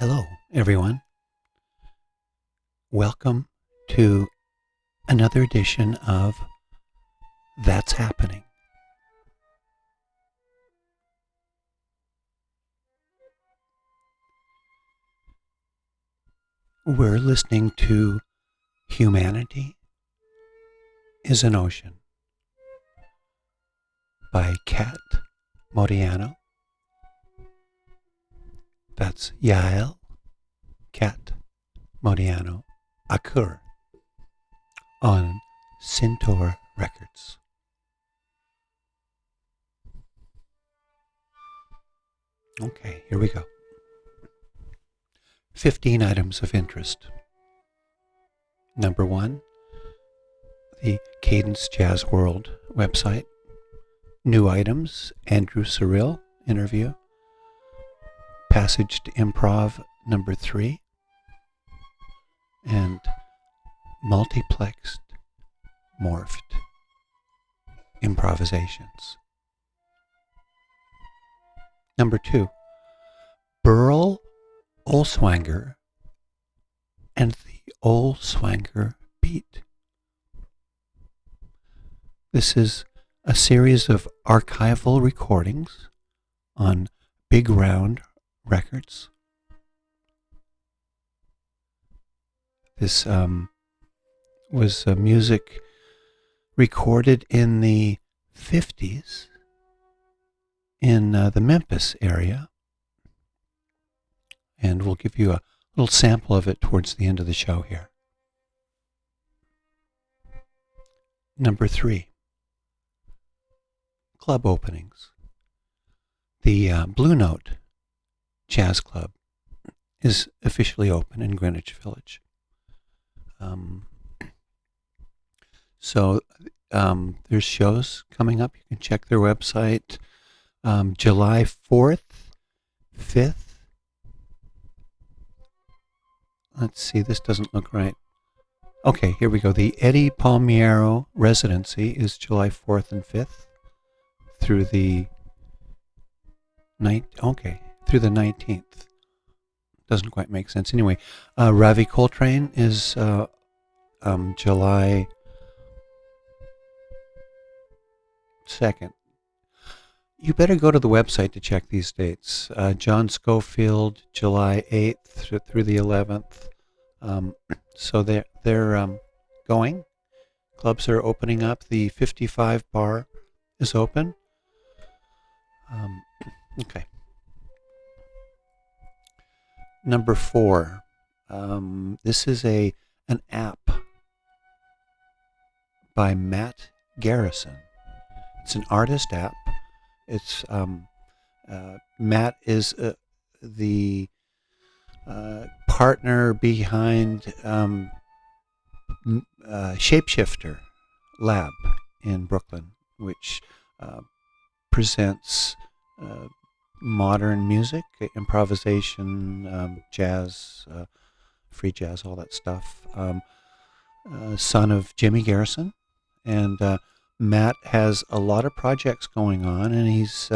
Hello, everyone. Welcome to another edition of That's Happening. We're listening to Humanity is an Ocean by Modiano. That's Yael, Modiano, Akur on Centaur Records. Okay, here we go. 15 items of interest. Number 1, the Cadence Jazz World website. New items, Andrew Cyrille interview. Passage to Improv number 3. And Multiplexed, Morphed, Improvisations. Number 2, BERL, OLSWANGER, and the OLSWANGER beat. This is a series of archival recordings on Big Round Records. This was music recorded in the 50s in the Memphis area. And we'll give you a little sample of it towards the end of the show here. Number 3, club openings. The Blue Note Jazz Club is officially open in Greenwich Village. So there's shows coming up. You can check their website. July 4th, 5th. Let's see, this doesn't look right. Okay, here we go. The Eddie Palmieri residency is July 4th and 5th through the through the 19th. Doesn't quite make sense. Anyway, Ravi Coltrane is July 2nd. You better go to the website to check these dates. John Scofield, July 8th through the 11th. So they're going. Clubs are opening up. The 55 bar is open. Okay. Number 4. This is an app by Matt Garrison. It's an artist app. It's Matt is the partner behind Shapeshifter Lab in Brooklyn, which presents modern music, improvisation, jazz, free jazz, all that stuff. Son of Jimmy Garrison, and Matt has a lot of projects going on, and he's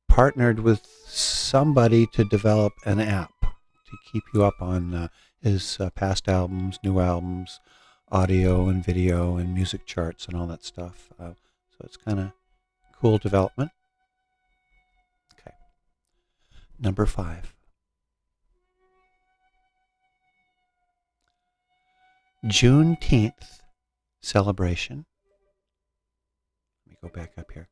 partnered with somebody to develop an app to keep you up on his past albums, new albums, audio and video and music charts and all that stuff. So it's kind of cool development. Okay. Number 5. Juneteenth celebration. Let me go back up here.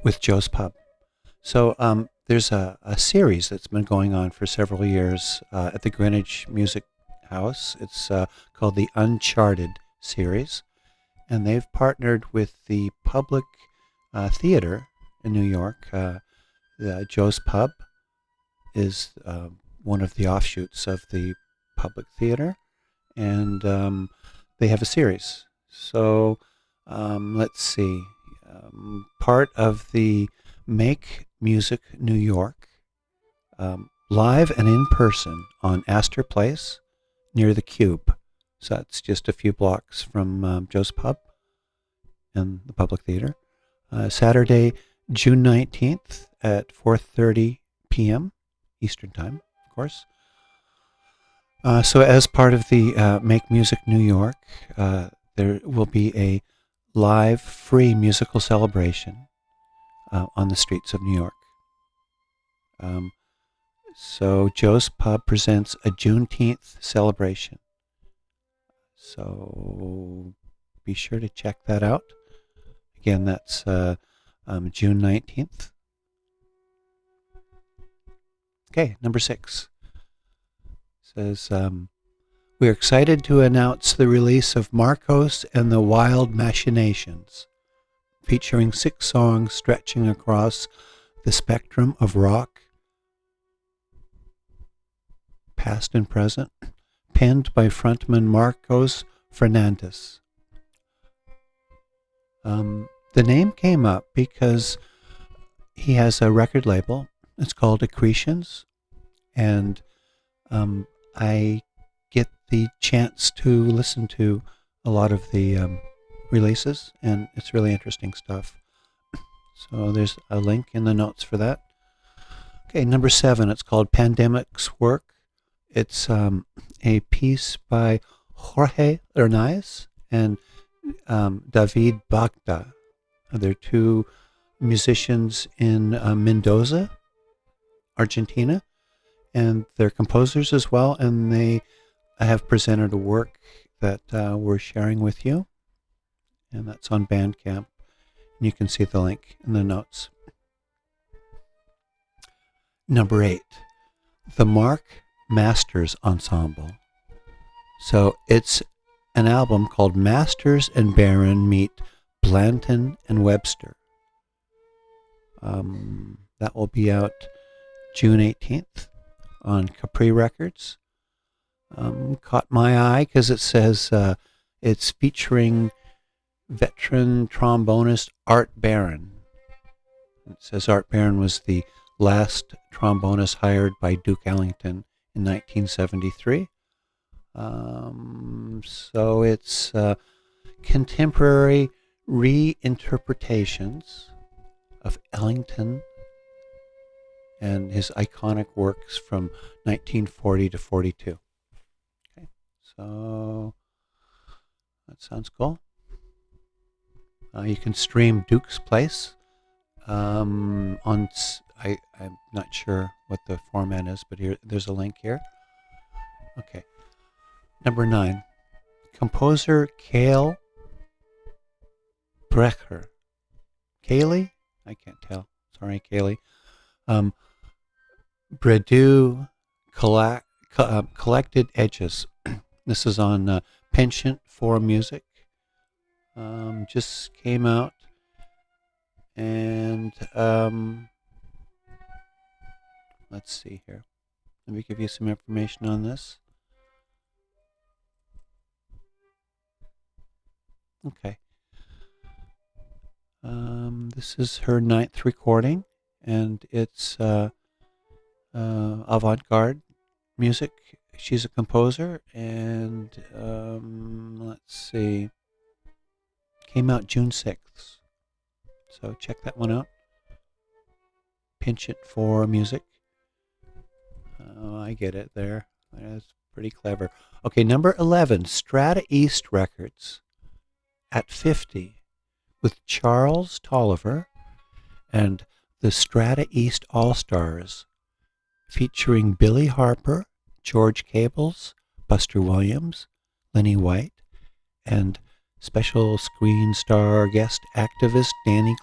With Joe's Pub. So there's a series that's been going on for several years at the Greenwich Music House. It's called the Uncharted series. And they've partnered with the Public Theater in New York. Joe's Pub is one of the offshoots of the Public Theater. And they have a series. So let's see. Part of the Make Music New York, live and in person on Astor Place near the Cube. So that's just a few blocks from Joe's Pub and the Public Theater. Saturday, June 19th at 4:30 p.m. Eastern Time, of course. So as part of the Make Music New York, there will be a live, free musical celebration on the streets of New York. So Joe's Pub presents a Juneteenth celebration. So be sure to check that out. Again, that's June 19th. Okay, number 6 says, we are excited to announce the release of Marcos and the Wild Machinations, featuring 6 songs stretching across the spectrum of rock, past and present, penned by frontman Marcos Fernandez. The name came up because he has a record label. It's called Accretions, and I get the chance to listen to a lot of the releases, and it's really interesting stuff. So there's a link in the notes for that. Okay, number 7, it's called Pandemic's Work. It's a piece by Jorge Hernandez and David Bagda. They're 2 musicians in Mendoza, Argentina, and they're composers as well, and they have presented a work that we're sharing with you, and that's on Bandcamp. And you can see the link in the notes. Number 8, the Mark Masters Ensemble. So it's an album called Masters and Barron Meet Blanton and Webster. That will be out June 18th on Capri Records. Caught my eye because it says it's featuring veteran trombonist Art Barron. It says Art Barron was the last trombonist hired by Duke Ellington in 1973. So it's contemporary reinterpretations of Ellington and his iconic works from 1940 to 42. Okay, so that sounds cool. You can stream Duke's Place on. I'm not sure what the format is, but there's a link here. Okay. Number 9, composer Yael Brecher. Kaylee? I can't tell. Sorry, Kaylee. Bredu Collected Edges. This is on Penchant for Music. Just came out. And let's see here. Let me give you some information on this. Okay. This is her 9th recording, and it's avant-garde music. She's a composer, and let's see. Came out June 6th. So check that one out. Pinch it for music. I get it there. That's pretty clever. Okay, number 11, Strata East Records at 50 with Charles Tolliver and the Strata East All-Stars featuring Billy Harper, George Cables, Buster Williams, Lenny White, and special screen star guest activist Danny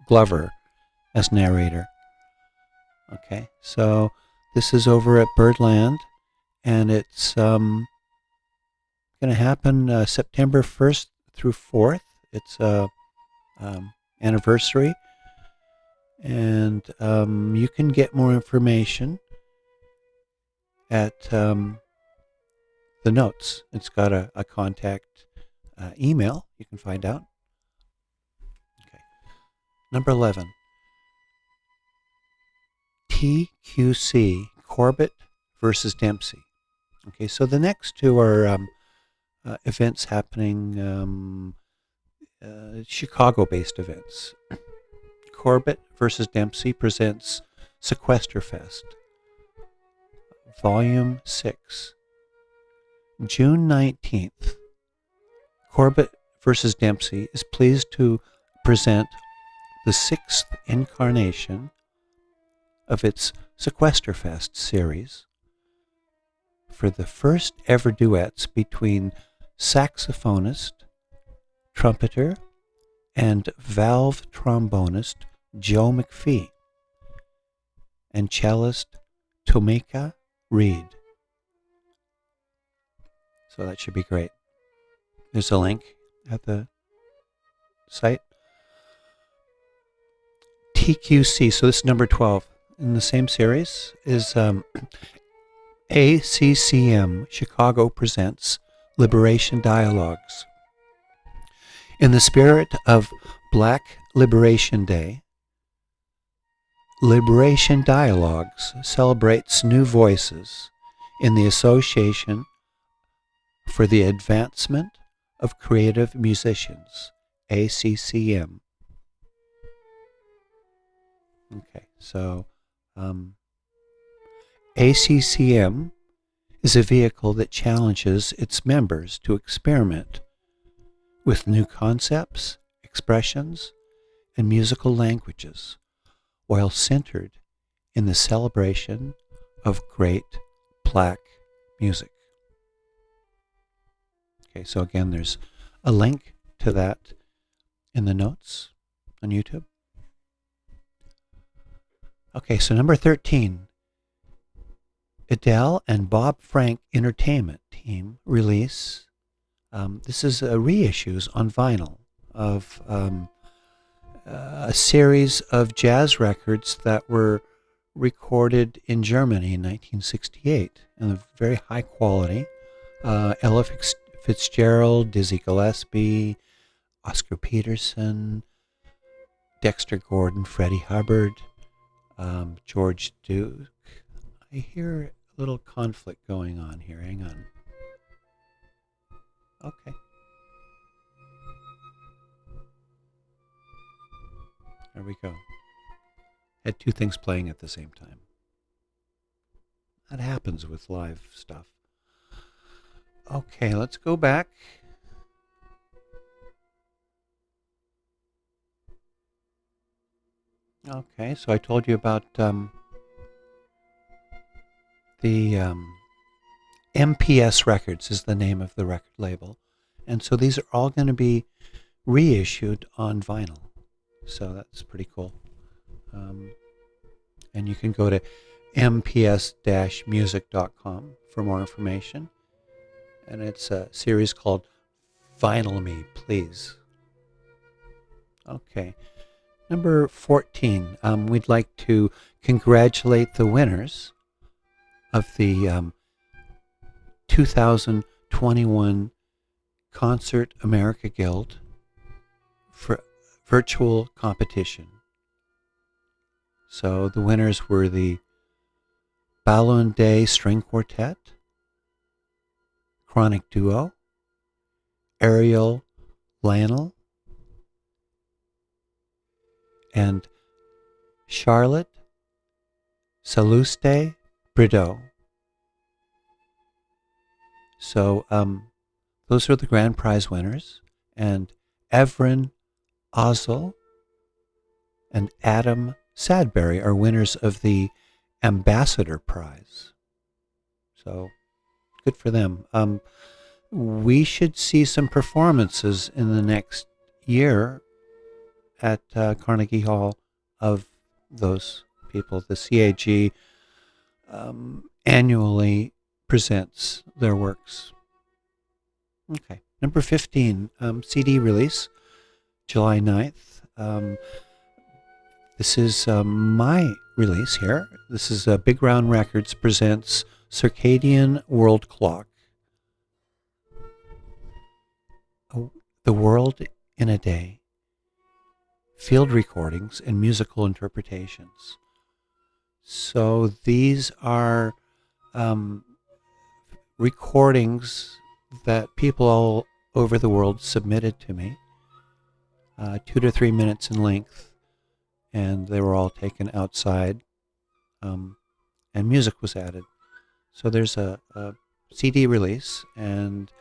Glover as narrator. Okay, so this is over at Birdland, and it's going to happen September 1st through 4th. It's a anniversary, and you can get more information at the notes. It's got a contact email. You can find out. Okay, number 11. TQC, Corbett versus Dempsey. Okay, so the next 2 are events happening, Chicago-based events. Corbett versus Dempsey presents Sequester Fest. Volume 6. June 19th, Corbett versus Dempsey is pleased to present the 6th incarnation of its Sequesterfest series for the first ever duets between saxophonist, trumpeter, and valve trombonist Joe McPhee and cellist Tomeka Reed. So that should be great. There's a link at the site. TQC, so this is number 12 in the same series, is ACCM Chicago presents Liberation Dialogues. In the spirit of Black Liberation Day, Liberation Dialogues celebrates new voices in the Association for the Advancement of Creative Musicians, ACCM. Okay, so ACCM is a vehicle that challenges its members to experiment with new concepts, expressions, and musical languages, while centered in the celebration of great Black music. Okay, so again, there's a link to that in the notes on YouTube. Okay, so number 13, Adele and Bob Frank Entertainment Team release, this is reissues on vinyl of a series of jazz records that were recorded in Germany in 1968 and very high quality. Ella Fitzgerald, Dizzy Gillespie, Oscar Peterson, Dexter Gordon, Freddie Hubbard, George Duke. I hear a little conflict going on here. Hang on. Okay. There we go. Had two things playing at the same time. That happens with live stuff. Okay, let's go back. Okay, so I told you about the MPS Records is the name of the record label. And so these are all going to be reissued on vinyl. So that's pretty cool. And you can go to mps-music.com for more information. And it's a series called Vinyl Me, Please. Okay. Number 14, we'd like to congratulate the winners of the 2021 Concert America Guild for virtual competition. So the winners were the Balloon Day String Quartet, Chronic Duo, Ariel Lanel, and Charlotte Saluste Brideau. So those are the grand prize winners, and Evren Ozel and Adam Sadbury are winners of the Ambassador Prize. So good for them. We should see some performances in the next year at Carnegie Hall of those people. The CAG annually presents their works. Okay, number 15, CD release, July 9th. This is my release here. This is Big Round Records presents Circadian World Clock. The World in a Day. Field recordings and musical interpretations. So these are recordings that people all over the world submitted to me, 2 to 3 minutes in length, and they were all taken outside, and music was added. So there's a CD release, and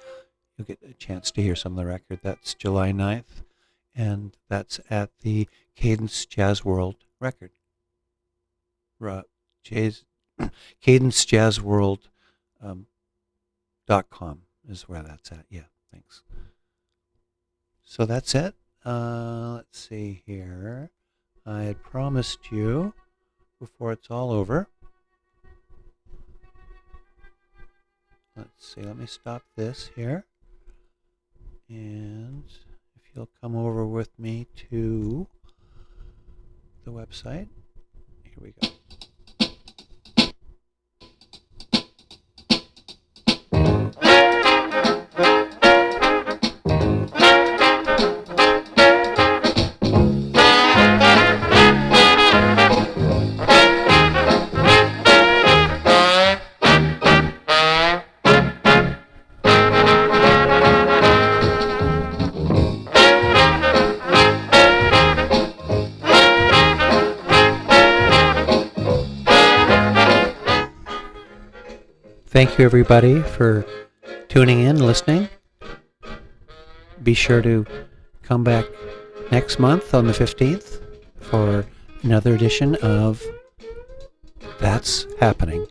you'll get a chance to hear some of the record. That's July 9th, and that's at the Cadence Jazz World record. Cadence Jazz World .com is where that's at. Yeah, thanks. So that's it. Let's see here. I had promised you before it's all over. Let's see. Let me stop this here. And if you'll come over with me to the website. Here we go. Thank you, everybody, for tuning in, listening. Be sure to come back next month on the 15th for another edition of That's Happening.